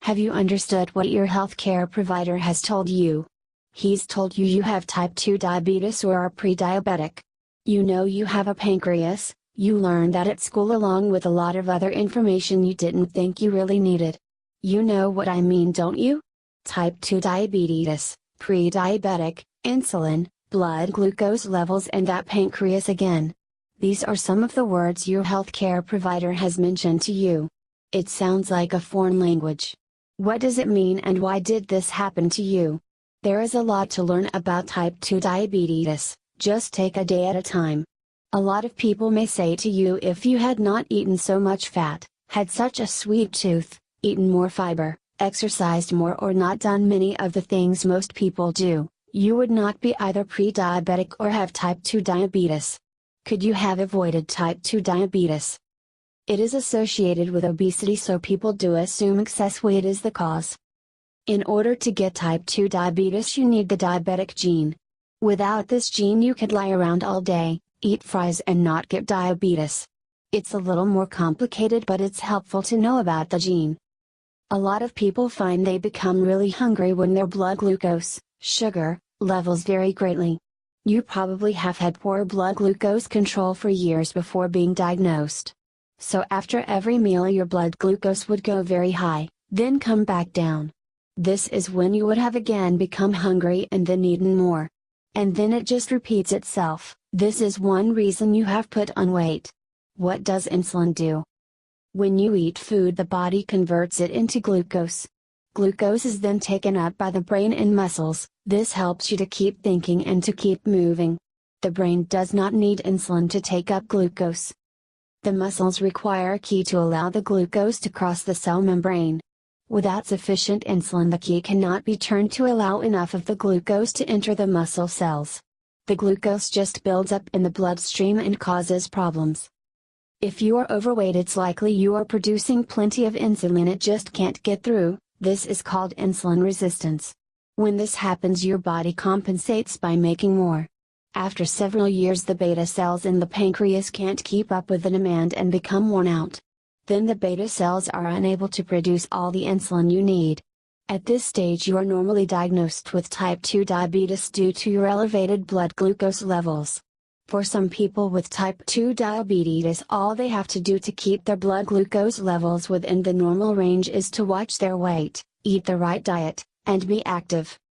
Have you understood what your healthcare provider has told you? He's told you you have type 2 diabetes or are pre-diabetic. You know you have a pancreas, you learned that at school along with a lot of other information you didn't think you really needed. You know what I mean, don't you? Type 2 diabetes, pre-diabetic, insulin, blood glucose levels, and that pancreas again. These are some of the words your healthcare provider has mentioned to you. It sounds like a foreign language. What does it mean and why did this happen to you? There is a lot to learn about type 2 diabetes, just take a day at a time. A lot of people may say to you, if you had not eaten so much fat, had such a sweet tooth, eaten more fiber, exercised more, or not done many of the things most people do, you would not be either pre-diabetic or have type 2 diabetes. Could you have avoided type 2 diabetes? It is associated with obesity, so people do assume excess weight is the cause. In order to get type 2 diabetes, you need the diabetic gene. Without this gene, you could lie around all day, eat fries, and not get diabetes. It's a little more complicated, but it's helpful to know about the gene. A lot of people find they become really hungry when their blood glucose, sugar, levels vary greatly. You probably have had poor blood glucose control for years before being diagnosed. So after every meal your blood glucose would go very high, then come back down. This is when you would have again become hungry and then eaten more. And then it just repeats itself. This is one reason you have put on weight. What does insulin do? When you eat food, the body converts it into glucose. Glucose is then taken up by the brain and muscles. This helps you to keep thinking and to keep moving. The brain does not need insulin to take up glucose. The muscles require a key to allow the glucose to cross the cell membrane. Without sufficient insulin, the key cannot be turned to allow enough of the glucose to enter the muscle cells. The glucose just builds up in the bloodstream and causes problems. If you are overweight, it's likely you are producing plenty of insulin, it just can't get through. This is called insulin resistance. When this happens, your body compensates by making more. After several years, the beta cells in the pancreas can't keep up with the demand and become worn out. Then the beta cells are unable to produce all the insulin you need. At this stage, you are normally diagnosed with type 2 diabetes due to your elevated blood glucose levels. For some people with type 2 diabetes, all they have to do to keep their blood glucose levels within the normal range is to watch their weight, eat the right diet, and be active.